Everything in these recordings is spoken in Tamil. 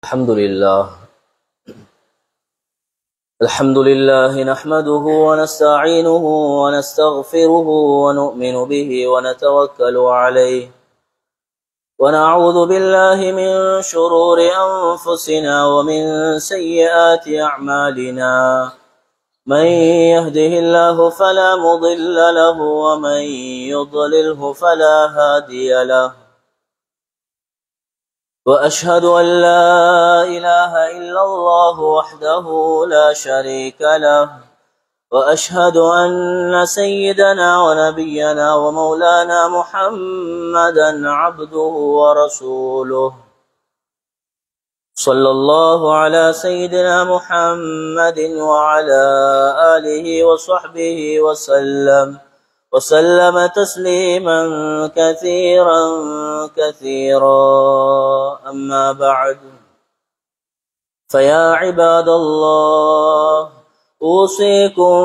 الحمد لله نحمده ونستعينه ونستغفره ونؤمن به ونتوكل عليه ونعوذ بالله من شرور أنفسنا ومن سيئات أعمالنا من يهده الله فلا مضل له ومن يضلله فلا هادي له وأشهد أن لا إله إلا الله وحده لا شريك له وأشهد أن سيدنا ونبينا ومولانا محمدا عبده ورسوله صلى الله على سيدنا محمد وعلى آله وصحبه وسلم تسليما كثيرا أما بعد فيا عباد الله أوصيكم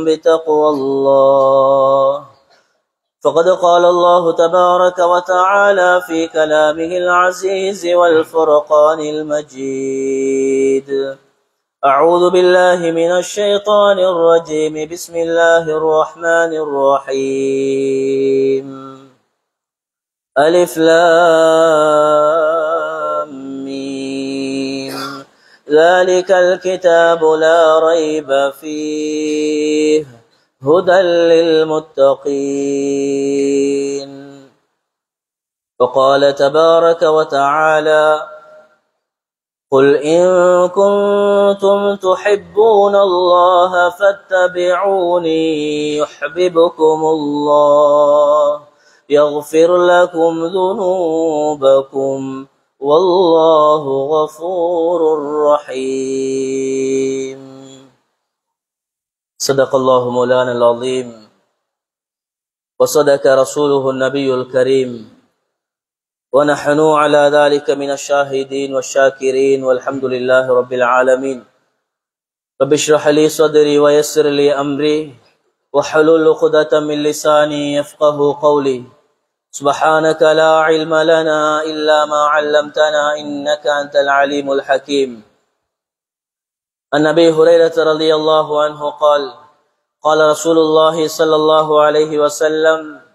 بتقوى الله فقد قال الله تبارك وتعالى في كلامه العزيز والفرقان المجيد أعوذ بالله من الشيطان الرجيم بسم الله الرحمن الرحيم ألف لام ميم ذلك الكتاب لا ريب فيه هدى للمتقين وقال تبارك وتعالى قل إن كنتم تحبون الله فاتبعوني يحببكم الله يغفر لكم ذنوبكم والله غفور رحيم صدق الله مولانا العظيم وصدق رسوله النبي الكريم ونحن على ذلك من الشاهدين والشاكرين والحمد لله رب العالمين رب اشرح لي صدري ويسر لي أمري واحلل عقدة من لساني يفقه قولي سبحانك لا علم لنا إلا ما علمتنا إنك أنت العليم الحكيم. عن أبي هريرة رضي الله عنه قال قال رسول الله صلى الله عليه وسلم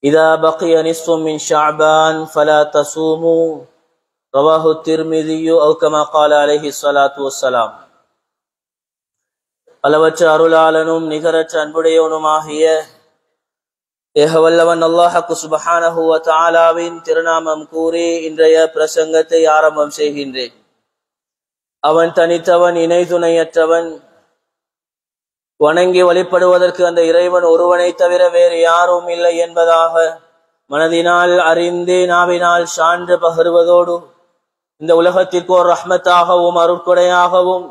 إذا بقي نصف من شعبان فلا تصوموا رواه الترمذي أو كما قال عليه الصلاة والسلام. அளவற்ற அருளாளனும் நிகரற்ற அன்புடையவனுமாகிய ஏகவல்லவன் அல்லாஹ்வுக்கு சுப்ஹானஹு வ தஆலாவின் திருநாமம் கூறி இன்றைய பிரசங்கத்தை ஆரம்பம் செய்கின்றேன். அவன் தனித்தவன், இணை துணையற்றவன். வணங்கி வழிபடுவதற்கு அந்த இறைவன் ஒருவனை தவிர வேறு யாரும் இல்லை என்பதாக மனதினால் அறிந்து நாவினால் சான்று பகருவதோடு இந்த உலகத்திற்கு ஒரு ரஹ்மத்தாகவும் அருட்கொடையாகவும்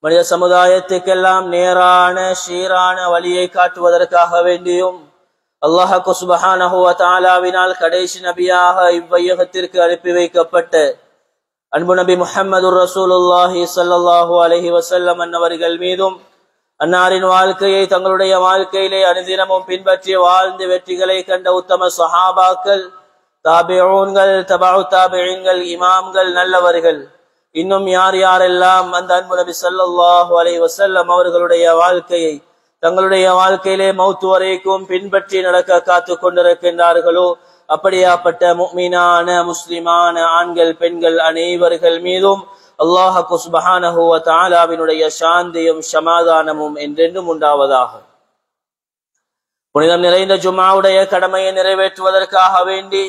மனித சமுதாயத்துக்கெல்லாம் நேரான சீரான வழியை காட்டுவதற்காக வேண்டியும் அல்லாஹ்வுக்கு சுப்ஹானஹு வ தஆலாவினால் கடைசி நபியாக இவ்வையகத்திற்கு அனுப்பி வைக்கப்பட்ட அன்பு நபி முஹம்மது ரசூலுல்லாஹி ஸல்லல்லாஹு அலைஹி வஸல்லம் அன்னவர்கள் மீதும் அன்னாரின் வாழ்க்கையை தங்களுடைய வாழ்க்கையிலே அனுதினமும் பின்பற்றி வாழ்ந்து வெற்றிகளை கண்ட உத்தம சஹாபாக்கள், தாபிஊன்கள், தபஉ தாபிஈன்கள், இமாம்கள், நல்லவர்கள், இன்னும் யார் யாரெல்லாம் அந்த அன்பு நபி ஸல்லல்லாஹு அலைஹி வஸல்லம் அவர்களுடைய வாழ்க்கையை தங்களுடைய வாழ்க்கையிலே மௌத் வரைக்கும் பின்பற்றி நடக்க காத்து கொண்டிருக்கின்றார்களோ அப்படியாப்பட்ட முஃமினான முஸ்லிமான ஆண்கள் பெண்கள் அனைவர்கள் மீதும் அல்லாஹ்வுக்கு சுப்ஹானஹு வ தஆலாவினுடைய சாந்தியும் சமாதானமும் என்றென்றும் உண்டாவதாக. புனிதம் நிறைந்த ஜும்ஆவுடைய கடமையை நிறைவேற்றுவதற்காக வேண்டி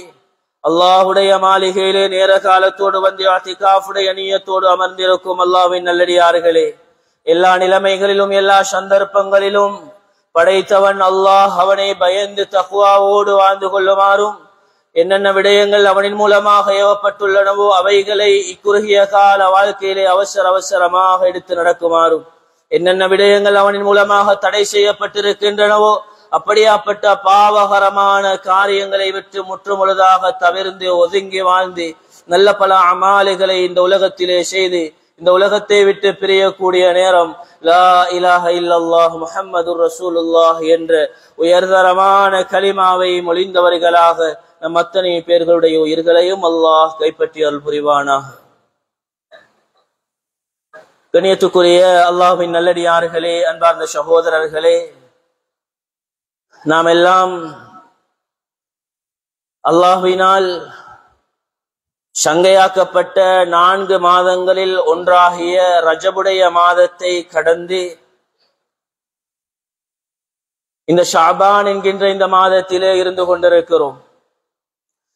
அல்லாஹ்வுடைய மாளிகையிலே நேர காலத்தோடு வந்து இஅ்திகாஃபுடைய நியத்தோடு அமர்ந்திருக்கும் அல்லாஹ்வின் நல்லடியார்களே, எல்லா நிலைமைகளிலும் எல்லா சந்தர்ப்பங்களிலும் படைத்தவன் அல்லாஹ் அவனை பயந்து தக்வாவோடு வாழ்ந்து கொள்ளுமாறும் என்னென்ன விடயங்கள் அவனின் மூலமாக ஏவப்பட்டுள்ளனவோ அவைகளை இக்குறுகிய கால வாழ்க்கையிலே அவசரமாக எடுத்து நடக்குமாறும் என்னென்ன விடயங்கள் அவனின் மூலமாக தடை செய்யப்பட்டிருக்கின்றனவோ அப்படியாப்பட்ட பாவகரமான காரியங்களை விட்டு முற்றுமுழுதாக தவிர்ந்து ஒதுங்கி வாழ்ந்து நல்ல பல அமாலிகளை இந்த உலகத்திலே செய்து இந்த உலகத்தை விட்டு பிரியக்கூடிய நேரம் லா இலாஹ இல்லல்லாஹ் முஹம்மதுர் ரசூலுல்லாஹ் என்ற உயர்தரமான கலிமாவை மொழிந்தவர்களாக நம் அத்தனை பேர்களுடைய உயிர்களையும் அல்லாஹ் கைப்பற்றி அருள் புரிவானாக. கண்ணியத்துக்குரிய அல்லாஹ்வின் நல்லடியார்களே, அன்பார்ந்த சகோதரர்களே, நாம் எல்லாம் அல்லாஹ்வினால் சங்கையாக்கப்பட்ட 4 மாதங்களில் ஒன்றாகிய ரஜபுடைய மாதத்தை கடந்து இந்த ஷாபான் என்கின்ற இந்த மாதத்திலே இருந்து கொண்டிருக்கிறோம்.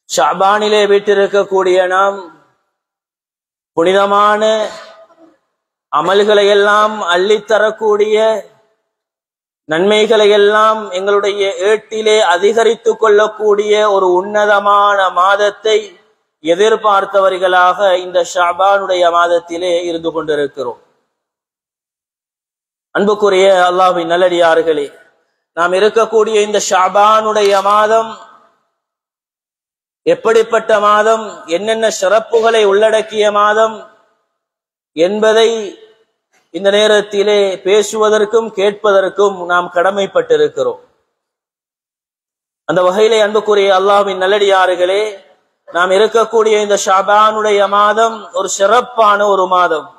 ஷாபானிலே வீட்டிருக்கக்கூடிய நாம் புனிதமான அமல்களை எல்லாம் அள்ளித்தரக்கூடிய, நன்மைகளை எல்லாம் எங்களுடைய ஏட்டிலே அதிகரித்துக் கொள்ளக்கூடிய ஒரு உன்னதமான மாதத்தை எதிர்பார்த்தவர்களாக இந்த ஷாபானுடைய மாதத்திலே இருந்து கொண்டிருக்கிறோம். அன்புக்குரிய அல்லாஹ்வின் நல்லடியார்களே, நாம் இருக்கக்கூடிய இந்த ஷாபானுடைய மாதம் எப்படிப்பட்ட மாதம், என்னென்ன சிறப்புகளை உள்ளடக்கிய மாதம் என்பதை இந்த நேரத்திலே பேசுவதற்கும் கேட்பதற்கும் நாம் கடமைப்பட்டிருக்கிறோம். அந்த வகையிலே அன்புக்குரிய அல்லாஹ்வின் நல்லடியார்களே, நாம் இருக்கக்கூடிய இந்த ஷாபானுடைய மாதம் ஒரு சிறப்பான ஒரு மாதம்.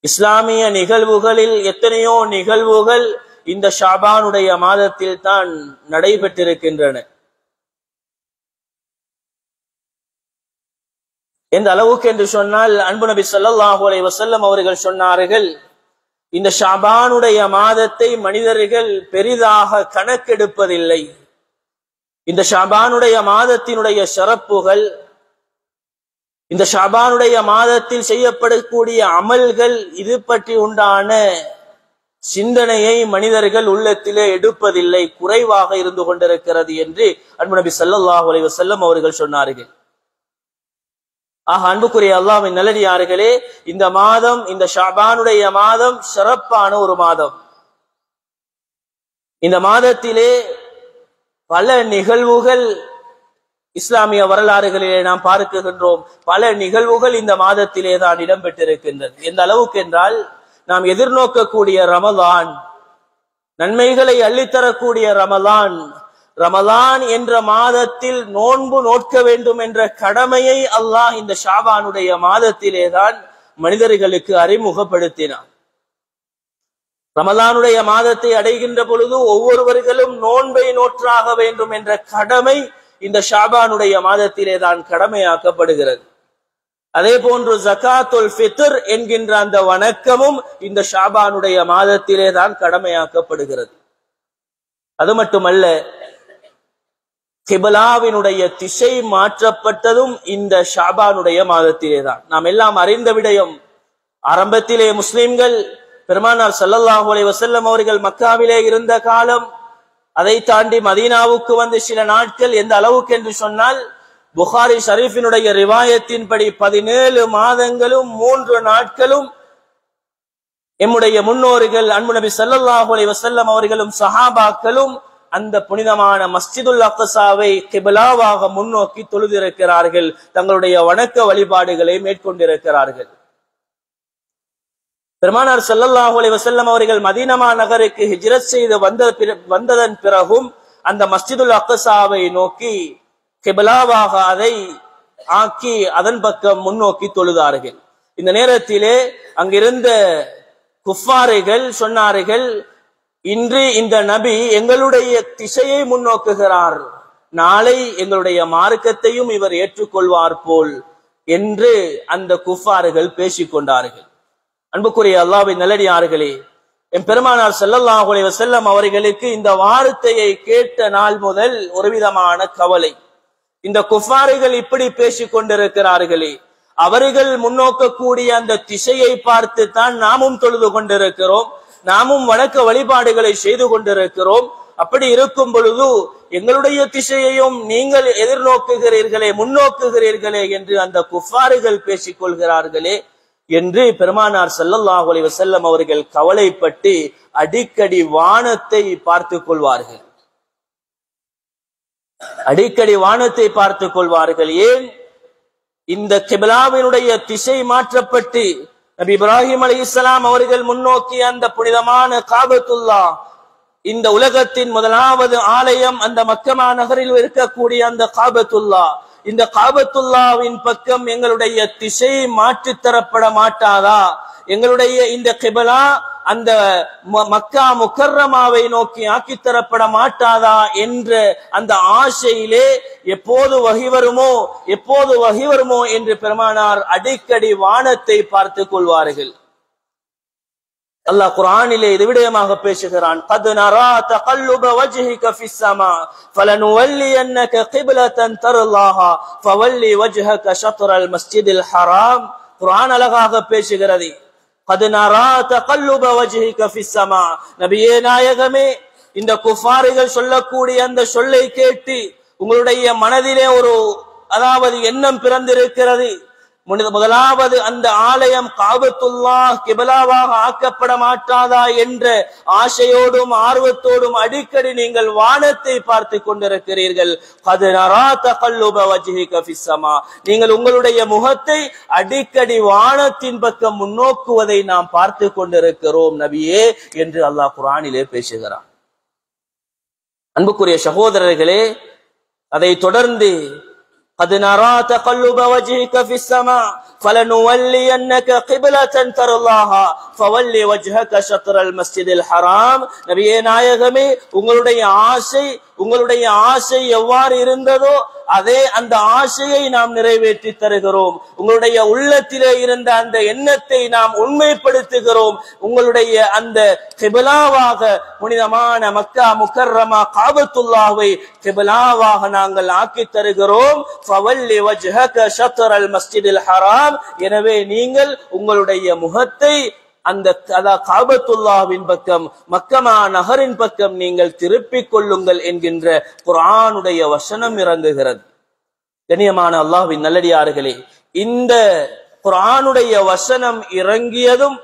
இஸ்லாமிய நிகழ்வுகளில் எத்தனையோ நிகழ்வுகள் இந்த ஷாபானுடைய மாதத்தில் தான் நடைபெற்றிருக்கின்றன. எந்த அளவுக்கு என்று சொன்னால், அன்பு நபி ஸல்லல்லாஹு அலைஹி வஸல்லம் அவர்கள் சொன்னார்கள், இந்த ஷாபானுடைய மாதத்தை மனிதர்கள் பெரிதாக கணக்கெடுப்பதில்லை. இந்த ஷாபானுடைய மாதத்தினுடைய சிறப்புகள், இந்த ஷாபானுடைய மாதத்தில் செய்யப்படக்கூடிய அமல்கள், இது பற்றி உண்டான சிந்தனையை மனிதர்கள் உள்ளத்திலே எடுப்பதில்லை, குறைவாக இருந்து கொண்டிருக்கிறது என்று அன்பு நபி ஸல்லல்லாஹு அலைஹி வஸல்லம் அவர்கள் சொன்னார்கள். அன்புக்குரிய அல்லாஹ்வின் நல்லடியார்களே, இந்த மாதம், இந்த ஷாபானுடைய மாதம் சிறப்பான ஒரு மாதம். இந்த மாதத்திலே பல நிகழ்வுகள் இஸ்லாமிய வரலாறுகளிலே நாம் பார்க்கின்றோம். பல நிகழ்வுகள் இந்த மாதத்திலே தான் இடம்பெற்றிருக்கின்றது. எந்த அளவுக்கு என்றால், நாம் எதிர்நோக்கக்கூடிய ரமலான், நன்மைகளை அள்ளித்தரக்கூடிய ரமலான், ரமலான் என்ற மாதத்தில் நோன்பு நோட்க வேண்டும் என்ற கடமையை அல்லாஹ் இந்த ஷாபானுடைய மாதத்திலே தான் மனிதர்களுக்கு அறிமுகப்படுத்தினான். ரமலானுடைய மாதத்தை அடைகின்ற பொழுது ஒவ்வொருவர்களும் நோன்பை நோற்றாக வேண்டும் என்ற கடமை இந்த ஷாபானுடைய மாதத்திலே தான் கடமையாக்கப்படுகிறது. அதே போன்று ஜகாத்துல் ஃபித்ர் என்கின்ற அந்த வணக்கமும் இந்த ஷாபானுடைய மாதத்திலே தான் கடமையாக்கப்படுகிறது. அது மட்டுமல்ல, கிப்லாவினுடைய திசை மாற்றப்பட்டதும் இந்த ஷாபானுடைய மாதத்திலே தான். நாம் எல்லாம் அறிந்த விடயம், ஆரம்பத்திலே முஸ்லிம்கள் பெருமானார் ஸல்லல்லாஹு அலைஹி வஸல்லம் அவர்கள் மக்காவிலே இருந்த காலம், அதை தாண்டி மதீனாவுக்கு வந்து சில நாட்கள், எந்த அளவுக்கு என்று சொன்னால், புகாரி ஷரீஃபினுடைய ரிவாயத்தின்படி 17 மாதங்களும் 3 நாட்களும் எம்முடைய முன்னோர்கள் அன்பு நபி ஸல்லல்லாஹு அலைஹி வஸல்லம் அவர்களும் சஹாபாக்களும் அந்த புனிதமான மஸ்ஜிதுல் அக்ஸாவை கிப்லாவாக முன்னோக்கி தொழுதிருக்கிறார்கள், தங்களுடைய வணக்க வழிபாடுகளை மேற்கொண்டிருக்கிறார்கள். பெருமானார் ஸல்லல்லாஹு அலைஹி வஸல்லம் அவர்கள் மதீனா நகருக்கு ஹிஜ்ரத் செய்து வந்ததன் பிறகும் அந்த மஸ்ஜிதுல் அக்ஸாவை நோக்கி கிப்லாவாக அதை ஆக்கி அதன் பக்கம் முன்னோக்கி தொழுதார்கள். இந்த நேரத்திலே அங்கிருந்த குஃபாரிகள் சொன்னார்கள், இன்று இந்த நபி எங்களுடைய திசையை முன்னோக்குகிறார், நாளை எங்களுடைய மார்க்கத்தையும் இவர் ஏற்றுக்கொள்வார் போல் என்று அந்த குஃபார்கள் பேசிக்கொண்டார்கள். அன்புக்குரிய அல்லாஹ்வின் நல்லடியார்களே, என் பெருமானார் ஸல்லல்லாஹு அலைஹி வஸல்லம் அவர்களுக்கு இந்த வார்த்தையை கேட்ட நாள் முதல் ஒரு விதமான கவலை. இந்த குஃபாரிகள் இப்படி பேசிக் கொண்டிருக்கிறார்களே, அவர்கள் முன்னோக்கக்கூடிய அந்த திசையை பார்த்து தான் நாமும் தொழுது கொண்டிருக்கிறோம், நாமும் வணக்க வழிபாடுகளை செய்து கொண்டிருக்கிறோம். அப்படி இருக்கும் பொழுது எங்களுடைய திசையையும் நீங்கள் எதிர்நோக்குகிறீர்களே, முன்னோக்குகிறீர்களே என்று அந்த குஃபாரிகள் பேசிக் கொள்கிறார்களே என்று பெருமானார் ஸல்லல்லாஹு அலைஹி வஸல்லம் அவர்கள் கவலைப்பட்டு அடிக்கடி வானத்தை பார்த்துக் கொள்வார்கள். அடிக்கடி வானத்தை பார்த்துக் கொள்வார்கள். ஏன்? இந்த கிப்லாவினுடைய திசை மாற்றப்பட்டு நபி இப்ராஹிம் அலைஹிஸ்ஸலாம் அவர்கள் முன்னோக்கி அந்த புனிதமான காபத்துல்லா, இந்த உலகத்தின் முதலாவது ஆலயம், அந்த மக்கமா நகரில் இருக்கக்கூடிய அந்த காபத்துல்லா, இந்த காபத்துல்லாவின் பக்கம் எங்களுடைய திசை மாற்றித்தரப்பட மாட்டாதா எங்களுடைய இந்த கிப்லா அந்த மக்கா முக்கர்ரமாவை நோக்கி ஆக்கித்தரப்பட மாட்டாதா என்ற அந்த ஆசையிலே எப்போது வஹி வருமோ என்று பெருமானார் அடிக்கடி வானத்தை பார்த்து கொள்வார்கள். அல்லாஹ் குர்ஆனிலே இது விடயமாக பேசுகிறான். قد نرى تقلب وجهك في السماء فلنولينك قبلة ترضاها فول وجهك شطر المسجد الحرام. குர்ஆன் அழகாக பேசுகிறது. قد نرى تقلب وجهك في السماء. நபியே நாயகமே, இந்த குஃபாரிகள் சொல்லக்கூடிய அந்த சொல்லை கேட்டு உங்களுடைய மனதிலே அதாவது எண்ணம் பிறந்திருக்கிறது. முதலாவது அந்த ஆலயம் காபத்துல்லாஹ் கிப்லாவாக ஆக்கப்பட மாட்டாதா என்ற ஆசையோடும் ஆர்வத்தோடும் அடிக்கடி நீங்கள் வானத்தை பார்த்து கொண்டிருக்கிறீர்கள். நீங்கள் உங்களுடைய முகத்தை அடிக்கடி வானத்தின் பக்கம் முன்னோக்குவதை நாம் பார்த்து கொண்டிருக்கிறோம் நபியே என்று அல்லாஹ் குர்ஆனிலே பேசுகிறான். அன்புக்குரிய சகோதரர்களே, அதை தொடர்ந்து قد نرى تقلب وجهك في السماء فلنولينك قبلة ترضاها فول وجهك شطر المسجد الحرام. நபியே நாயகமே, உங்களுடைய ஆசை எவ்வாறு இருந்ததோ அதே அந்த ஆசையை நாம் நிறைவேற்றி தருகிறோம். உங்களுடைய உள்ளத்திலே இருந்த அந்த எண்ணத்தை நாம் உண்மைப்படுத்துகிறோம். உங்களுடைய அந்த கிப்லாவாக புனிதமான மக்கா முக்கர்ரமா காபத்துல்லாஹ்வை கிப்லாவாக நாங்கள் ஆக்கி தருகிறோம். ஃபவல்லி வஜ்ஹக ஷத்ரல் மஸ்ஜிதில் ஹராம். எனவே நீங்கள் உங்களுடைய முகத்தை அந்த காபத்துல்லாஹ்வின் பக்கம், மக்கமா நகரின் பக்கம் நீங்கள் திருப்பிக் கொள்ளுங்கள் என்கின்ற குர்ஆனுடைய வசனம் இறங்குகிறது. கண்ணியமான அல்லாஹ்வின் நல்லடியார்களே, இந்த குர்ஆனுடைய வசனம் இறங்கியதும்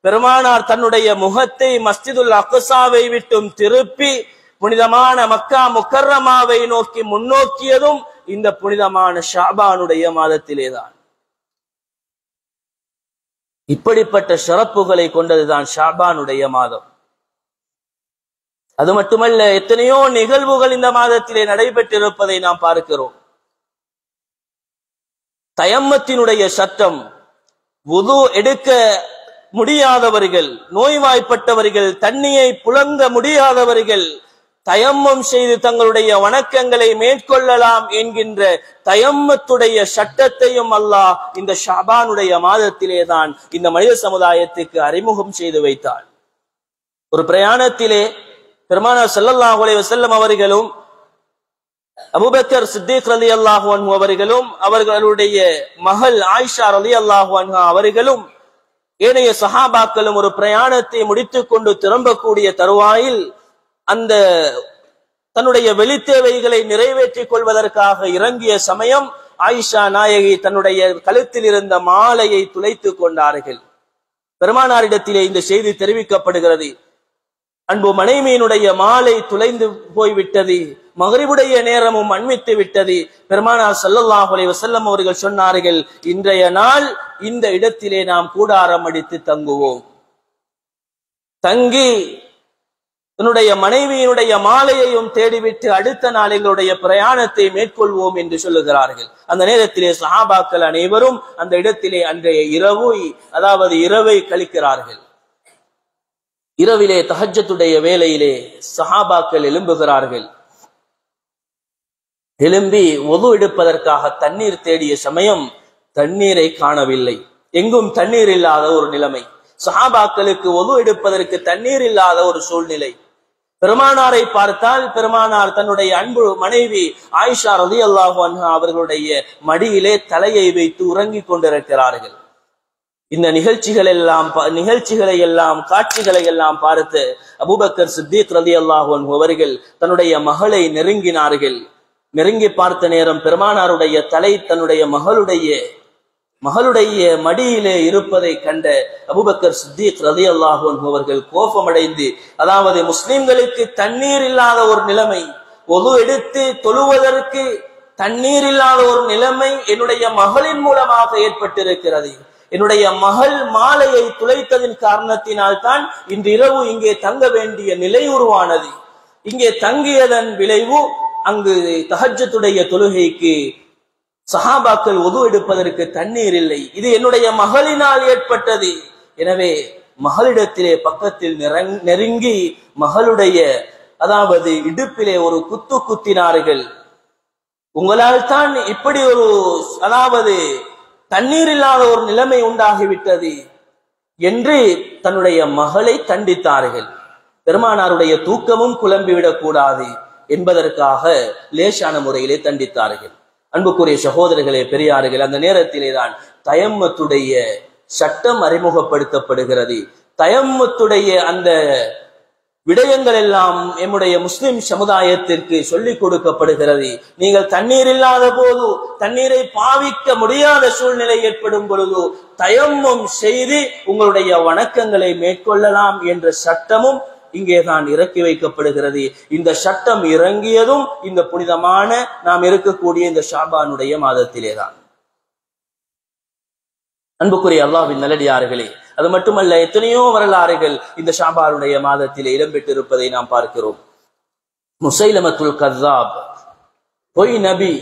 பெருமானார் தன்னுடைய முகத்தை மஸ்ஜிதுல் அக்ஸாவை விட்டும் திருப்பி புனிதமான மக்கா முக்கர்ரமாவை நோக்கி முன்னோக்கியதும் இந்த புனிதமான ஷாபானுடைய மாதத்திலேதான். இப்படிப்பட்ட சிறப்புகளை கொண்டதுதான் ஷாபானுடைய மாதம். அது மட்டுமல்ல, எத்தனையோ நிகழ்வுகள் இந்த மாதத்திலே நடைபெற்றிருப்பதை நாம் பார்க்கிறோம். தயம்மத்தினுடைய சட்டம், வுது எடுக்க முடியாதவர்கள், நோய்வாய்ப்பட்டவர்கள், தண்ணியை புழங்க முடியாதவர்கள் தயம்மம் செய்து தங்களுடைய வணக்கங்களை மேற்கொள்ளலாம் என்கின்ற தயம்மத்துடைய சட்டத்தையும் அல்லாஹ் இந்த ஷாபானுடைய மாதத்திலேதான் இந்த மனித சமுதாயத்துக்கு அறிமுகம் செய்து வைத்தார். ஒரு பிரயாணத்திலே பெருமானார் ஸல்லல்லாஹு அலைஹி வஸல்லம் அவர்களும் அபூபக்கர் சித்திக் ரலியல்லாஹு அன்ஹு அவர்களும் அவர்களுடைய மகள் ஆயிஷா ரலியல்லாஹு அன்ஹா அவர்களும் ஏனைய சஹாபாக்களும் ஒரு பிரயாணத்தை முடித்துக் கொண்டு திரும்பக்கூடிய தருவாயில் அந்த தன்னுடைய வெளித்தேவைகளை நிறைவேற்றிக் கொள்வதற்காக இறங்கிய சமயம் ஆயிஷா நாயகி தன்னுடைய கழுத்தில் இருந்த மாலையை துளைத்துக் கொண்டார்கள். பெருமானாரிடத்திலே இந்த செய்தி தெரிவிக்கப்படுகிறது. அன்பு மனைவியினுடைய மாலை துளைந்து போய்விட்டது, மகரிபுடைய நேரமும் அண்மித்து விட்டது. பெருமானார் ஸல்லல்லாஹு அலைஹி வஸல்லம் அவர்கள் சொன்னார்கள், இன்றைய நாள் இந்த இடத்திலே நாம் கூடாரம் அடித்து தங்குவோம். தங்கி தன்னுடைய மனைவியினுடைய மாலையையும் தேடிவிட்டு அடுத்த நாள் எங்களுடைய பிரயாணத்தை மேற்கொள்வோம் என்று சொல்லுகிறார்கள். அந்த நேரத்திலே சஹாபாக்கள் அனைவரும் அந்த இடத்திலே அன்றைய இரவை கழிக்கிறார்கள். இரவிலே தஹஜ்ஜுடைய வேளையிலே சஹாபாக்கள் எழும்புகிறார்கள். எழும்பி வுது எடுப்பதற்காக தண்ணீர் தேடிய சமயம் தண்ணீரை காணவில்லை. எங்கும் தண்ணீர் இல்லாத ஒரு நிலைமை. சஹாபாக்களுக்கு வுது எடுப்பதற்கு தண்ணீர் இல்லாத ஒரு சூழ்நிலை. பெருமானாரை பார்த்தால் பெருமானார் தன்னுடைய அன்பு மனைவி ஆயிஷா ரலியல்லாஹு அன்ஹா அவர்களுடைய மடியிலே தலையை வைத்து உறங்கிக் கொண்டிருக்கிறார்கள். இந்த நிகழ்ச்சிகளை எல்லாம் காட்சிகளை எல்லாம் பார்த்து அபூபக்கர் சித்திக் ரலியல்லாஹு அன்ஹு அவர்கள் தன்னுடைய மகளை நெருங்கினார்கள். நெருங்கி பார்த்த நேரம் பெருமானாருடைய தலை தன்னுடைய மகளுடைய மடியிலே இருப்பதை கண்ட அபூபக்கர் சித்திக் ரலியல்லாஹு அன்ஹு அவர்கள் கோபமடைந்து, அதாவது முஸ்லிம்களுக்கு தண்ணீர் இல்லாத ஒரு நிலைமை, வுது எடுத்து தொழுவதற்கு தண்ணீர் இல்லாத ஒரு நிலைமை என்னுடைய மகளின் மூலமாக ஏற்பட்டிருக்கிறது. என்னுடைய மகள் மாலையை துளைத்ததின் காரணத்தினால் தான் இன்று இரவு இங்கே தங்க வேண்டிய நிலை உருவானது. இங்கே தங்கியதன் விளைவு அங்கு தஹஜ்ஜுடைய தொழுகைக்கு சஹாபாக்கள் வுது எடுப்பதற்கு தண்ணீர் இல்லை. இது என்னுடைய மகளினால் ஏற்பட்டது. எனவே மகளிடத்திலே பக்கத்தில் நெருங்கி மகளுடைய அதாவது இடுப்பிலே ஒரு குத்து குத்தினார்கள். உங்களால் தான் இப்படி ஒரு அதாவது தண்ணீர் இல்லாத ஒரு நிலைமை உண்டாகிவிட்டது என்று தன்னுடைய மகளை தண்டித்தார்கள். பெருமானாருடைய தூக்கமும் குழம்பிவிடக் கூடாது என்பதற்காக லேசான முறையிலே தண்டித்தார்கள். அன்புக்குரிய சகோதரர்களே, பெரியார்கள், அந்த நேரத்திலே தான் தயம்மத்துடைய சட்டம் அறிமுகப்படுத்தப்படுகிறது. தயம்மத்துடைய அந்த விடயங்கள் எல்லாம் எம்முடைய முஸ்லிம் சமுதாயத்திற்கு சொல்லிக் கொடுக்கப்படுகிறது. நீங்கள் தண்ணீர் இல்லாத போது, தண்ணீரை பாவிக்க முடியாத சூழ்நிலை ஏற்படும் பொழுது தயம்மம் செய்து உங்களுடைய வணக்கங்களை மேற்கொள்ளலாம் என்ற சட்டமும் இங்கேதான் இறக்கி வைக்கப்படுகிறது. இந்த சட்டம் இறங்கியதும் இந்த புனிதமான நாம் இருக்கக்கூடிய இந்த ஷாபானுடைய மாதத்திலேதான். அன்புக்குரிய அல்லாஹ்வின் நல்லடியார்களே, அது மட்டுமல்ல, எத்தனையோ வரலாறுகள் இந்த ஷாபானுடைய மாதத்திலே இடம்பெற்றிருப்பதை நாம் பார்க்கிறோம். முசைலமத்துல் கஸ்ஸாப், பொய் நபி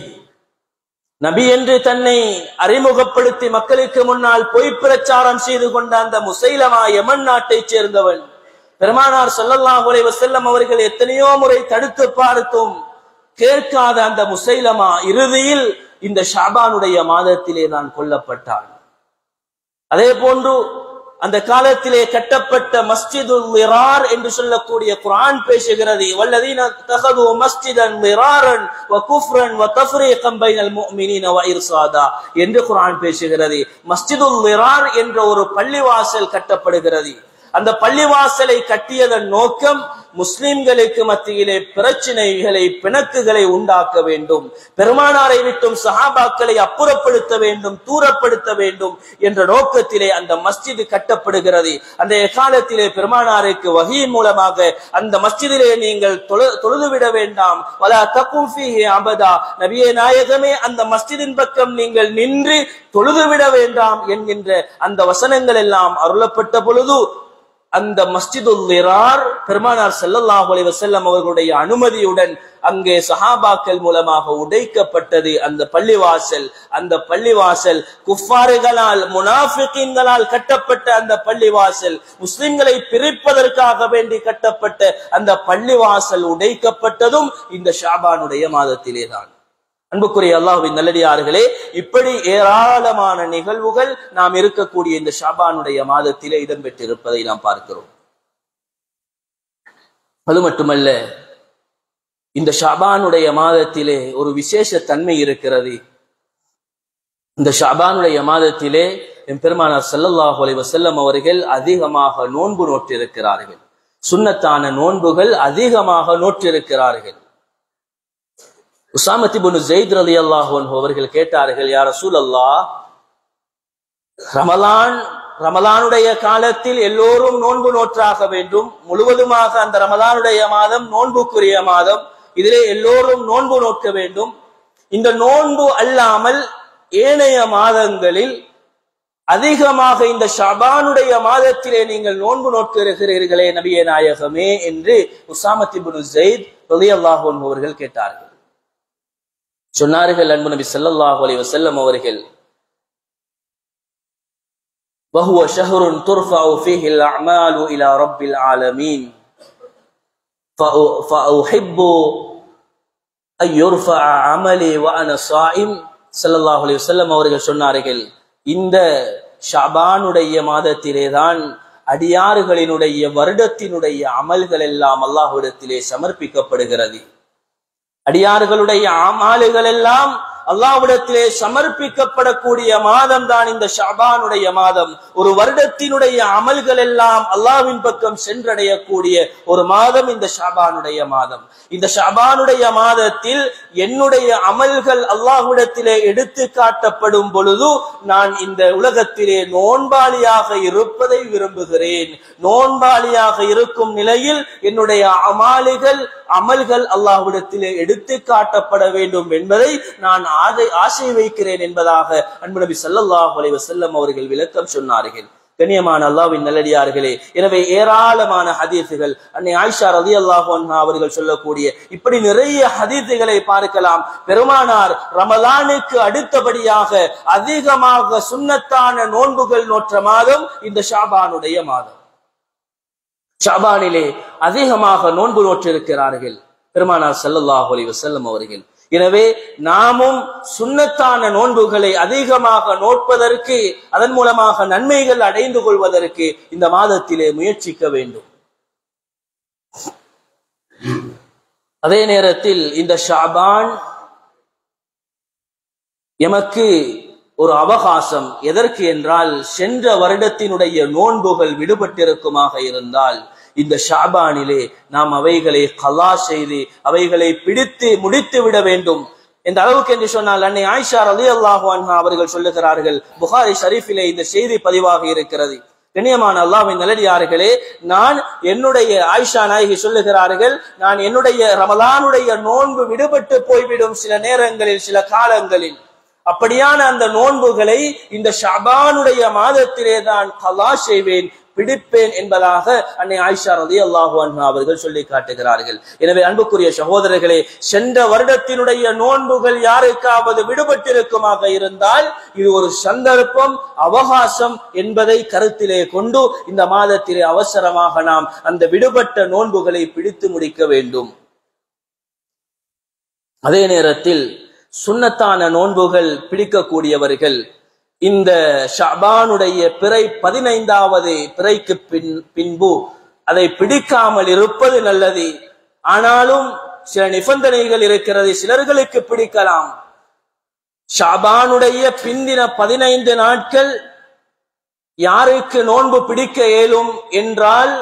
என்று தன்னை அறிமுகப்படுத்தி மக்களுக்கு முன்னால் பொய் பிரச்சாரம் செய்து கொண்ட அந்த முசைலமா யமன் நாட்டை சேர்ந்தவன். பெருமானார் ஸல்லல்லாஹு அலைஹி வஸல்லம் அவர்கள் எத்தனையோ முறை தடுத்து பார்த்தும் கேட்காத அந்த முசைலமா இறுதியில் இந்த ஷாபானுடைய மாதத்திலே தான் கொல்லப்பட்டான். அதே போன்று அந்த காலத்திலே கட்டப்பட்ட மஸ்ஜிதுல் மிரார் என்று சொல்லக்கூடிய குர்ஆன் பேசுகிறது. வல்லதீன தகது மஸ்ஜிதன் மிராரன் வ குஃப்ரன் வ தஃரீகன் பைனல் முஃமினீன வ இர்சாதா என்று குர்ஆன் பேசுகிறது. மஸ்ஜிதுல் மிரார் என்ற ஒரு பள்ளிவாசல் கட்டப்படுகிறது. அந்த பள்ளிவாசலை கட்டியதன் நோக்கம் முஸ்லிம்களுக்கு மத்தியிலே பிரச்சனைகளை, பிணக்குகளை உண்டாக்க வேண்டும், பெருமானாரை விட்டும் சஹாபாக்களை அப்புறப்படுத்த வேண்டும், தூரப்படுத்த வேண்டும் என்ற நோக்கத்திலே அந்த மஸ்ஜித் கட்டப்படுகிறது. அந்த காலத்திலே பெருமானாருக்கு வஹீயின் மூலமாக அந்த மஸ்ஜிதிலே நீங்கள் தொழுதுவிட வேண்டாம், வலா தகும் ஃபீஹி அபதா, நபியே நாயகமே அந்த மஸ்ஜிதின் பக்கம் நீங்கள் நின்று தொழுதுவிட வேண்டாம் என்கின்ற அந்த வசனங்கள் எல்லாம் அருளப்பட்ட பொழுது அந்த மஸ்ஜிதுல் மிரார் பெருமானார் ஸல்லல்லாஹு அலைஹி வஸல்லம் அவர்களுடைய அனுமதியுடன் அங்கே சஹாபாக்கள் மூலமாக உடைக்கப்பட்டது. அந்த பள்ளிவாசல் குஃபார்களால், முனாஃபிகீன்களால் கட்டப்பட்ட அந்த பள்ளிவாசல், முஸ்லிம்களை பிரிப்பதற்காக வேண்டி கட்டப்பட்ட அந்த பள்ளிவாசல் உடைக்கப்பட்டதும் இந்த ஷாபானுடைய மாதத்திலே தான். அன்புக்குரிய அல்லாஹ்வின் நல்லடியார்களே, இப்படி ஏராளமான நிகழ்வுகள் நாம் இருக்கக்கூடிய இந்த ஷாபானுடைய மாதத்திலே இடம்பெற்றிருப்பதை நாம் பார்க்கிறோம். அது மட்டுமல்ல, இந்த ஷாபானுடைய மாதத்திலே ஒரு விசேஷ தன்மை இருக்கிறது. இந்த ஷாபானுடைய மாதத்திலே பெருமானார் ஸல்லல்லாஹு அலைஹி வஸல்லம் அவர்கள் அதிகமாக நோன்பு நோற்றிருக்கிறார்கள். சுன்னத்தான நோன்புகள் அதிகமாக நோற்றிருக்கிறார்கள். உஸாமத் இப்னு ஸைத் ரலியல்லாஹு அன்ஹு அவர்கள் கேட்டார்கள், யா ரசூலல்லாஹ், ரமலானுடைய காலத்தில் எல்லோரும் நோன்பு நோற்றாக வேண்டும், முழுவதுமாக அந்த ரமலானுடைய மாதம் நோன்புக்குரிய மாதம், இதிலே எல்லோரும் நோன்பு நோக்க வேண்டும். இந்த நோன்பு அல்லாமல் ஏனைய மாதங்களில் அதிகமாக இந்த ஷாபானுடைய மாதத்திலே நீங்கள் நோன்பு நோக்கிறீர்களே நபியே நாயகமே என்று உஸாமத் இப்னு ஸைத் ரலியல்லாஹு அன்ஹு அவர்கள் கேட்டார்கள். சொன்னார்கள் அன்பு நபி ஸல்லல்லாஹு அலைஹி வஸல்லம் அவர்கள், وهو شهر ترفع فيه الأعمال إلى رب العالمين فأحب أن يرفع عملي وأنا صائم. ஸல்லல்லாஹு அலைஹி வஸல்லம் அவர்கள் சொன்னார்கள், இந்த ஷாபானுடைய மாதத்திலே தான் அடியார்களினுடைய வருடத்தினுடைய அமல்கள் எல்லாம் அல்லாஹ்விடத்திலே சமர்ப்பிக்கப்படுகிறது. அடியார்களுடைய அமல்கள் எல்லாம் அல்லாஹ்விடத்திலே சமர்ப்பிக்கப்படக்கூடிய மாதம் தான் இந்த ஷாபானுடைய மாதம். ஒரு வருடத்தினுடைய அமல்கள் எல்லாம் அல்லாஹ்வின் பக்கம் சென்றடையக்கூடிய ஒரு மாதம் இந்த ஷாபானுடைய மாதம். இந்த ஷாபானுடைய மாதத்தில் என்னுடைய அமல்கள் அல்லாஹ்விடத்திலே எடுத்து காட்டப்படும் பொழுது நான் இந்த உலகத்திலே நோன்பாளியாக இருப்பதை விரும்புகிறேன். நோன்பாளியாக இருக்கும் நிலையில் என்னுடைய அமல்கள் அல்லாஹ்விடத்திலே எடுத்து காட்டப்பட வேண்டும் என்பதை நான் ஆசை வைக்கிறேன் என்பதாக அன்பு நபி ஸல்லல்லாஹு அலைஹி வஸல்லம் அவர்கள் விளக்கம் சொன்னார்கள். கண்ணியமான அல்லாஹ்வின் நல்லடியார்களே, எனவே ஏராளமான ஹதீஸுகள் அன்னை ஆயிஷா ரலியல்லாஹு அன்ஹா அவர்கள் சொல்லக்கூடிய இப்படி நிறைய ஹதீஸுகளை பார்க்கலாம். பெருமானார் ரமலானுக்கு அடுத்தபடியாக அதிகமாக சுன்னத்தான நோன்புகள் நோற்ற மாதம் இந்த ஷாபானுடைய மாதம். ஷாபானிலே அதிகமாக நோன்பு நோற்றிருக்கிறார்கள் பெருமானார் ஸல்லல்லாஹு அலைஹி வஸல்லம் அவர்கள். எனவே நாமும் சுன்னத்தான நோன்புகளை அதிகமாக நோட்பதற்கு, அதன் மூலமாக நன்மைகள் அடைந்து கொள்வதற்கு இந்த மாதத்திலே முயற்சிக்க வேண்டும். அதே நேரத்தில் இந்த ஷாபான் எமக்கு ஒரு அவகாசம். எதற்கு என்றால், சென்ற வருடத்தினுடைய நோன்புகள் விடுபட்டிருக்குமாக இருந்தால் இந்த ஷாபானிலே நாம் அவைகளை கலா செய்து அவைகளை பிடித்து முடித்து விட வேண்டும். இந்த அளவுக்கு என்று சொன்னால் அன்னை ஆயிஷா ரலியல்லாஹு அன்ஹா அவர்கள் சொல்லுகிறார்கள், புகாரி ஷரீஃபிலே இந்த செய்தி பதிவாக இருக்கிறது. கண்ணியமான அல்லாஹ்வின் நல்லடியார்களே, நான் என்னுடைய ஆயிஷா நாயகி சொல்லுகிறார்கள், நான் என்னுடைய ரமலானுடைய நோன்பு விடுபட்டு போய்விடும் சில நேரங்களில், சில காலங்களில். அப்படியான அந்த நோன்புகளை இந்த ஷாபானுடைய மாதத்திலே தான் கலா செய்வேன், பிடிப்பேன் என்பதாக அன்னை ஆயிஷா ரலியல்லாஹு அன்ஹா அவர்கள் சொல்லி காட்டுகிறார்கள். எனவே அன்புக்குரிய சகோதரர்களே, சென்ற வருடத்தினுடைய நோன்புகள் யாருக்காவது விடுபட்டிருக்குமாக இருந்தால் இது ஒரு சந்தர்ப்பம், அவகாசம் என்பதை கருத்திலே கொண்டு இந்த மாதத்திலே அவசரமாக நாம் அந்த விடுபட்ட நோன்புகளை பிடித்து முடிக்க வேண்டும். அதே நேரத்தில் சுன்னத்தான நோன்புகள் பிடிக்கக்கூடியவர்கள் இந்த ஷாபானுடைய பிறை 15வது பிறைக்கு பின்பு அதை பிடிக்காமல் இருப்பது நல்லது. ஆனாலும் சில நிபந்தனைகள் இருக்கிறது, சிலர்களுக்கு பிடிக்கலாம். ஷாபானுடைய பிந்தின 15 நாட்கள் யாருக்கு நோன்பு பிடிக்க இயலும் என்றால்,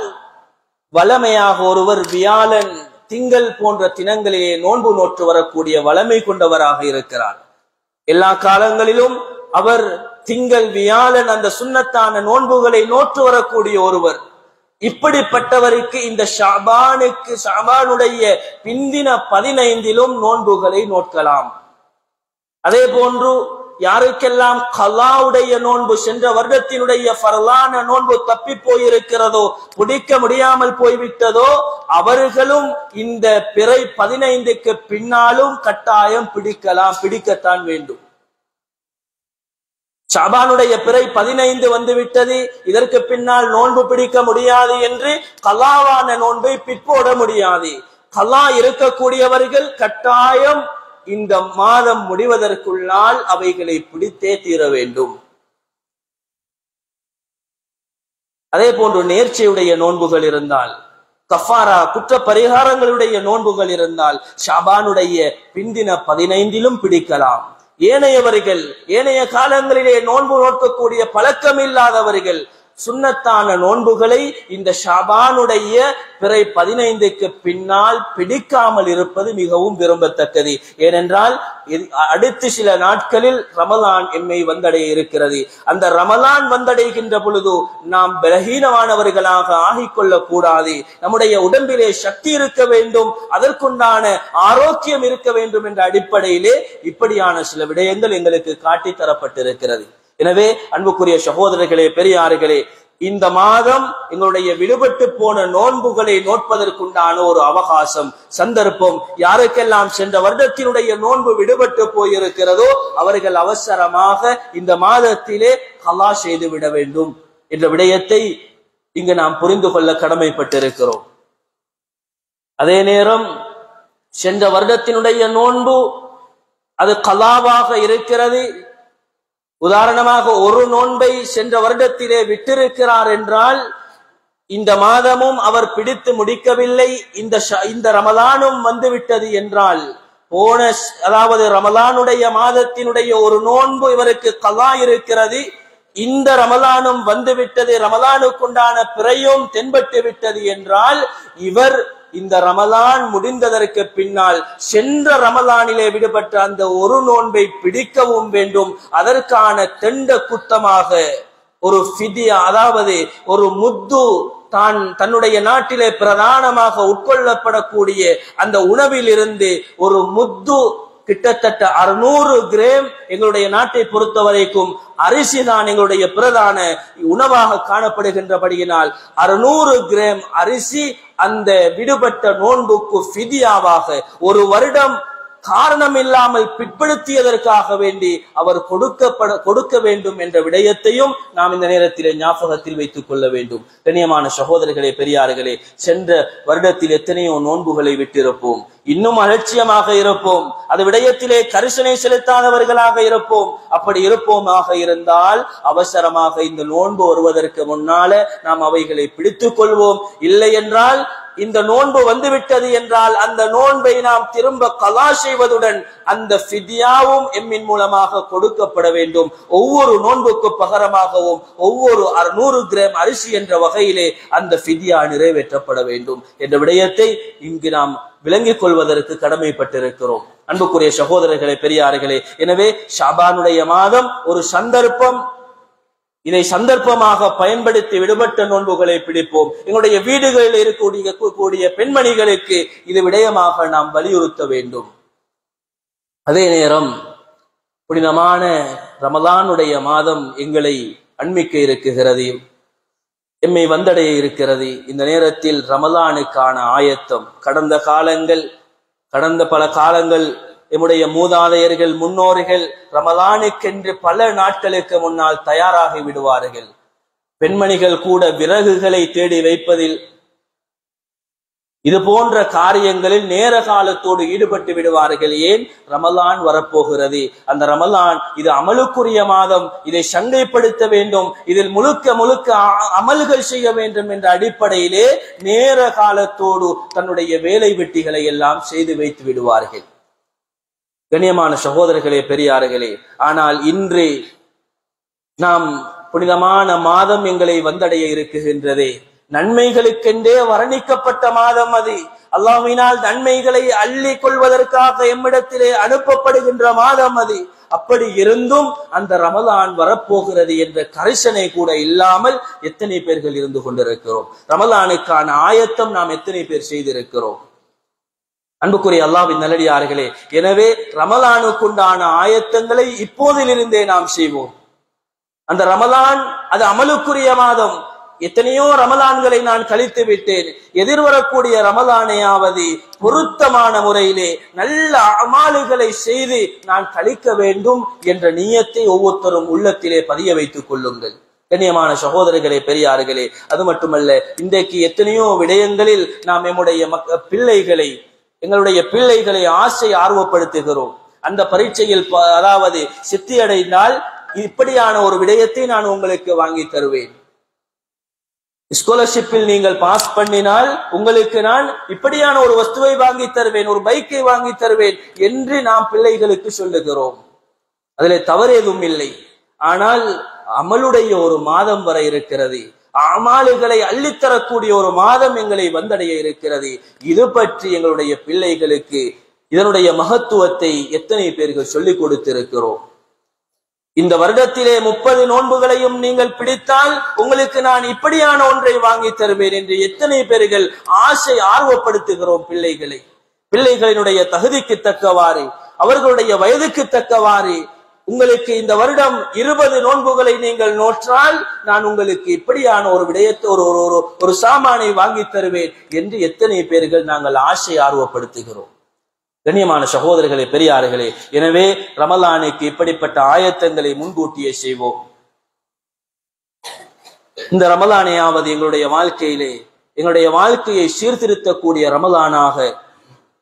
வளமையாக ஒருவர் வியாழன் திங்கள் போன்ற தினங்களிலே நோன்பு நோற்று வரக்கூடிய வளமை கொண்டவராக இருக்கிறார். எல்லா காலங்களிலும் அவர் திங்கள் வியாழன் அந்த சுன்னத்தான நோன்புகளை நோற்று வரக்கூடிய ஒருவர். இப்படிப்பட்டவருக்கு இந்த ஷாபானுடைய பிந்தின 15லும் நோன்புகளை நோக்கலாம். அதே போன்று யாருக்கெல்லாம் கலாவுடைய நோன்பு, சென்ற வருடத்தினுடைய ஃபர்லான நோன்பு தப்பி போயிருக்கிறதோ, பிடிக்க முடியாமல் போய்விட்டதோ, அவர்களும் இந்த பிறை 15க்கு பின்னாலும் கட்டாயம் பிடிக்கலாம், பிடிக்கத்தான் வேண்டும். ஷாபானுடைய பிறை 15 வந்துவிட்டது, இதற்கு பின்னால் நோன்பு பிடிக்க முடியாது என்று கலாவான நோன்பை பிற்போட முடியாது. கலா இருக்கக்கூடியவர்கள் கட்டாயம் இந்த மாதம் முடிவதற்குள்ளால் அவைகளை பிடித்தே தீர வேண்டும். அதே போன்று நேர்ச்சையுடைய நோன்புகள் இருந்தால், கஃபாரா குற்ற பரிகாரங்களுடைய நோன்புகள் இருந்தால் ஷாபானுடைய பிந்தின 15லும் பிடிக்கலாம். ஏனையவர்கள், ஏனைய காலங்களிலே நோன்பு நோக்கக்கூடிய பழக்கம் இல்லாதவர்கள் சுன்னத்தான நோன்புகளை இந்த ஷாபானுடைய பிறை 15க்கு பின்னால் பிடிக்காமல் இருப்பது மிகவும் விரும்பத்தக்கது. ஏனென்றால் அடுத்த சில நாட்களில் ரமலான் எம்மை வந்தடைய இருக்கிறது. அந்த ரமலான் வந்தடைகின்ற பொழுது நாம் பலகீனமானவர்களாக ஆகிக்கொள்ளக் கூடாது. நம்முடைய உடம்பிலே சக்தி இருக்க வேண்டும், அதற்குண்டான ஆரோக்கியம் இருக்க வேண்டும் என்ற அடிப்படையிலே இப்படியான சில விடயங்கள் எங்களுக்கு காட்டி தரப்பட்டிருக்கிறது. எனவே அன்புக்குரிய சகோதரர்களே, பெரியார்களே, இந்த மாதம் எங்களுடைய விடுபட்டு போன நோன்புகளை நோட்பதற்குண்டான ஒரு அவகாசம், சந்தர்ப்பம். யாருக்கெல்லாம் சென்ற வருடத்தினுடைய நோன்பு விடுபட்டு போயிருக்கிறதோ அவர்கள் அவசரமாக இந்த மாதத்திலே கலா செய்து விட வேண்டும் என்ற விடயத்தை இங்கு நாம் புரிந்து கொள்ள கடமைப்பட்டிருக்கிறோம். அதே நேரம் சென்ற வருடத்தினுடைய நோன்பு அது கலாவாக இருக்கிறது. உதாரணமாக ஒரு நோன்பை சென்ற வருடத்திலே விட்டிருக்கிறார் என்றால் இந்த மாதமும் அவர் பிடித்து முடிக்கவில்லை, இந்த ரமலானும் வந்துவிட்டது என்றால், அதாவது ரமலானுடைய மாதத்தினுடைய ஒரு நோன்பு இவருக்கு கலா இருக்கிறது, இந்த ரமலானும் வந்துவிட்டது, ரமலானுக்குண்டான பிறையும் தென்பட்டு விட்டது என்றால் இவர் இந்த ரமலான் முடிந்ததற்கு பின்னால் சென்ற ரமலானிலே விடுபட்ட அந்த ஒரு நோன்பை பிடிக்கவும் வேண்டும். அதற்கான தெண்ட குத்தமாக ஒரு ஃபிதியா, அதாவது ஒரு முத்து, தன்னுடைய நாட்டிலே பிரதானமாக உட்கொள்ளப்படக்கூடிய அந்த உணவில் இருந்து ஒரு முத்து கிட்டத்தட்ட 600 கிராம் எங்களுடைய நாட்டை பொறுத்த வரைக்கும் அரிசி தான் எங்களுடைய பிரதான உணவாக காணப்படுகின்றபடியினால் 600 கிராம் அரிசி அந்த விடுபட்ட நோன்புக்கு ஃபிதியாவாக ஒரு வருடம் காரணம் இல்லாமல் பிற்படுத்தியதற்காக வேண்டி அவர் கொடுக்க வேண்டும் என்ற விடயத்தையும் நாம் இந்த நேரத்திலே ஞாபகத்தில் வைத்துக் கொள்ள வேண்டும். கண்ணியமான சகோதரர்களே, பெரியார்களே, சென்ற வருடத்தில் எத்தனையோ நோன்புகளை விட்டிருப்போம். இன்னும் அலட்சியமாக இருப்போம். அது விடயத்திலே கரிசனை செலுத்தாதவர்களாக இருப்போம். அப்படி இருப்போமாக இருந்தால் அவசரமாக இந்த நோன்பு வருவதற்கு முன்னால நாம் அவைகளை பிடித்துக் கொள்வோம். இல்லை என்றால் இந்த நோன்பு வந்துவிட்டது என்றால் அந்த நோன்பை நாம் திரும்ப கலா செய்வதுடன் அந்த ஃபிதியாவும் எம்மின் மூலமாக கொடுக்கப்பட வேண்டும். ஒவ்வொரு நோன்புக்கு பகரமாகவும் ஒவ்வொரு 600 கிராம் அரிசி என்ற வகையிலே அந்த ஃபிதியா நிறைவேற்றப்பட வேண்டும் என்ற விடயத்தை இங்கு நாம் விளங்கிக் கொள்வதற்கு கடமைப்பட்டிருக்கிறோம். அன்புக்குரிய சகோதரர்களே, பெரியார்களே, எனவே ஷாபானுடைய மாதம் ஒரு சந்தர்ப்பம். இதை சந்தர்ப்பமாக பயன்படுத்தி விடுபட்ட நோன்புகளை பிடிப்போம். எங்களுடைய வீடுகளில் இருக்கக்கூடிய பெண்மணிகளுக்கு இது விடயமாக நாம் வலியுறுத்த வேண்டும். அதே நேரம் புனிதமான ரமலானுடைய மாதம் எங்களை அண்மிக்க இருக்கிறது, எம்மை வந்தடைய இருக்கிறது. இந்த நேரத்தில் ரமலானுக்கான ஆயத்தம் கடந்த பல காலங்கள் எம்முடைய மூதாதையர்கள் முன்னோர்கள் ரமலானுக்கென்று பல நாட்களுக்கு முன்னால் தயாராகி விடுவார்கள். பெண்மணிகள் கூட விறகுகளை தேடி வைப்பதில் இது போன்ற காரியங்களில் நேர காலத்தோடு ஈடுபட்டு விடுவார்கள். ஏன்? ரமலான் வரப்போகிறது. அந்த ரமலான் இது அமலுக்குரிய மாதம். இதை சங்கைப்படுத்த வேண்டும். இதில் முழுக்க அமல்கள் செய்ய வேண்டும் என்ற அடிப்படையிலே நேர காலத்தோடு தன்னுடைய வேலை வெட்டிகளை எல்லாம் செய்து வைத்து விடுவார்கள். கண்ணியமான சகோதரர்களே, பெரியார்களே, ஆனால் இன்று நாம் புனிதமான மாதம் எங்களை வந்தடைய இருக்குகின்றதே, நன்மைகளுக்கென்றே வர்ணிக்கப்பட்ட மாதம் அது. அல்லாஹ்வினால் நன்மைகளை அள்ளி கொள்வதற்காக எம்மிடத்திலே அனுப்பப்படுகின்ற மாதம் அது. அப்படி இருந்தும் அந்த ரமலான் வரப்போகிறது என்ற கரிசனை கூட இல்லாமல் எத்தனை பேர்கள் இருந்து கொண்டிருக்கிறோம். ரமலானுக்கான ஆயத்தம் நாம் எத்தனை பேர் செய்திருக்கிறோம்? அன்புக்குரிய அல்லாஹ்வின் நல்லடியார்களே, எனவே ரமலானுக்குண்டான ஆயத்தங்களை இப்போதிலிருந்தே நாம் செய்வோம். அந்த ரமலான் அது அமலுக்குரிய மாதம். எத்தனையோ ரமலான்களை நான் கழித்து விட்டேன். எதிர்வரக்கூடிய ரமலானையாவது பொருத்தமான முறையிலே நல்ல அமாலுகளை செய்து நான் கழிக்க வேண்டும் என்ற நியத்தை ஒவ்வொருத்தரும் உள்ளத்திலே பதிய வைத்துக் கொள்ளுங்கள். கண்ணியமான சகோதரர்களே, பெரியார்களே, அது மட்டுமல்ல, இன்றைக்கு எத்தனையோ விடயங்களில் நாம் எங்களுடைய பிள்ளைகளை ஆசை ஆர்வப்படுத்துகிறோம். அந்த பரீட்சையில் அதாவது சித்தி அடைந்தால் இப்படியான ஒரு விடயத்தை நான் உங்களுக்கு வாங்கி தருவேன். ஸ்காலர்ஷிப்பில் நீங்கள் பாஸ் பண்ணினால் உங்களுக்கு நான் இப்படியான ஒரு வஸ்துவை வாங்கி தருவேன், ஒரு பைக்கை வாங்கி தருவேன் என்று நாம் பிள்ளைகளுக்கு சொல்லுகிறோம். அதிலே தவறு எதுவும் இல்லை. ஆனால் அமலுடைய ஒரு மாதம் வர இருக்கிறது. அமாலுகளை அள்ளித்தரக்கூடிய ஒரு மாதம் எங்களை வந்தடைய இருக்கிறது. இது பற்றி எங்களுடைய பிள்ளைகளுக்கு இதனுடைய மகத்துவத்தை எத்தனை பேர்கள் சொல்லிக் கொடுத்திருக்கிறோம்? இந்த வருடத்திலே 30 நோன்புகளையும் நீங்கள் பிடித்தால் உங்களுக்கு நான் இப்படியான ஒன்றை வாங்கி தருவேன் என்று எத்தனை பேர்கள் ஆசை ஆர்வப்படுத்துகிறோம் பிள்ளைகளினுடைய தகுதிக்கு தக்கவாறு, அவர்களுடைய வயதுக்கு தக்கவாறு. உங்களுக்கு இந்த வருடம் 20 நோன்புகளை நீங்கள் நோற்றால் நான் உங்களுக்கு இப்படியான ஒரு விடயத்தை ஒரு சாமானை வாங்கி தருவேன் என்று எத்தனை பேர்கள் நாங்கள் ஆசை ஆர்வப்படுத்துகிறோம்? கண்ணியமான சகோதரர்களே, பெரியார்களே, எனவே ரமலானுக்கு இப்படிப்பட்ட ஆயத்தங்களை முன்கூட்டியே செய்வோம். இந்த ரமலானையாவது எங்களுடைய வாழ்க்கையை சீர்திருத்தக்கூடிய ரமலானாக,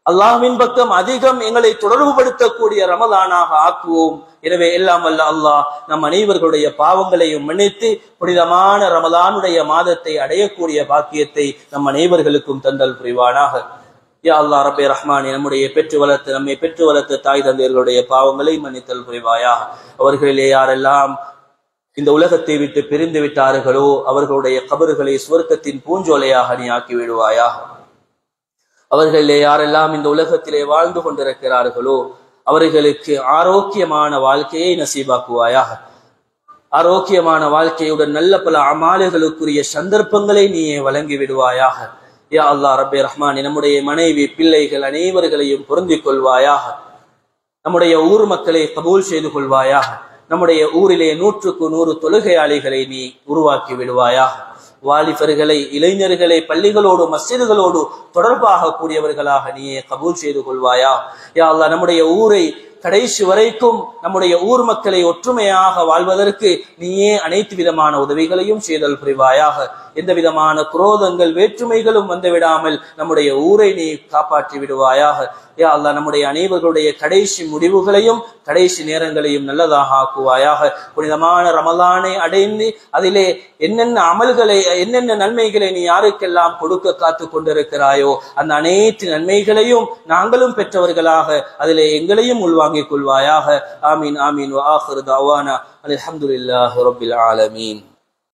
அல்லாஹ்வின் பக்கம் அதிகம் எங்களை தொடர்புபடுத்தக்கூடிய ரமலானாக ஆக்குவோம். எனவே எல்லாம் வல்ல அல்லாஹ் நம் அனைவர்களுடைய பாவங்களையும் மன்னித்து புனிதமான ரமலானுடைய மாதத்தை அடையக்கூடிய பாக்கியத்தை நம் அனைவர்களுக்கும் தந்தல் புரிவானாக. யா அல்லாஹ் ரப்பே ரஹ்மானே, நம்மை பெற்று வளர்த்த தாய் தந்தையர்களுடைய பாவங்களை மன்னித்தல் புரிவாயாக. அவர்களிலே யாரெல்லாம் இந்த உலகத்தை விட்டு பிரிந்து விட்டார்களோ அவர்களுடைய கபறுகளை சுவர்க்கத்தின் பூஞ்சோலையாக நீ ஆக்கி விடுவாயாக. அவர்களிலே யாரெல்லாம் இந்த உலகத்திலே வாழ்ந்து கொண்டிருக்கிறார்களோ அவர்களுக்கு ஆரோக்கியமான வாழ்க்கையை நசீபாக்குவாயாக. ஆரோக்கியமான வாழ்க்கையுடன் நல்ல பல அமாலுகளுக்குரிய சந்தர்ப்பங்களை நீயே வழங்கி விடுவாயாக. யா அல்லாஹ் ரப்பே ரஹ்மானே, நம்முடைய மனைவி பிள்ளைகள் அனைவர்களையும் பொருந்திக் கொள்வாயாக. நம்முடைய ஊர் மக்களை கபூல் செய்து கொள்வாயாக. நம்முடைய ஊரிலே 100க்கு 100 தொழுகையாளிகளை நீ உருவாக்கி விடுவாயாக. வாலிபர்களை, இளைஞர்களை பள்ளிகளோடு மஸ்ஜிதுகளோடு தொடர்பாக கூடியவர்களாக நீயே கபூல் செய்து கொள்வாயா. யா அல்லாஹ், நம்முடைய ஊரை கடைசி வரைக்கும் நம்முடைய ஊர் மக்களை ஒற்றுமையாக வாழ்வதற்கு நீயே அனைத்து விதமான உதவிகளையும் செய்தல் புரிவாயாக. எந்த விதமான குரோதங்கள் வேற்றுமைகளும் வந்துவிடாமல் நம்முடைய ஊரை நீ காப்பாற்றி விடுவாயாக. யா அல்லாஹ், நம்முடைய அனைவர்களுடைய கடைசி முடிவுகளையும் கடைசி நேரங்களையும் நல்லதாக ஆக்குவாயாக. புனிதமான ரமலானை அடைந்து அதிலே என்னென்ன அமல்களை, என்னென்ன நன்மைகளை நீ யாருக்கெல்லாம் கொடுக்க காத்து கொண்டிருக்கிறாயோ அந்த அனைத்து நன்மைகளையும் நாங்களும் பெற்றவர்களாக அதிலே எங்களையும் உள்வாங்கிக் கொள்வாயாக. ஆமீன் ஆமீன். வ ஆகிரு தஅவானா அல்ஹம்துலில்லாஹி ரப்பில் ஆலமீன்.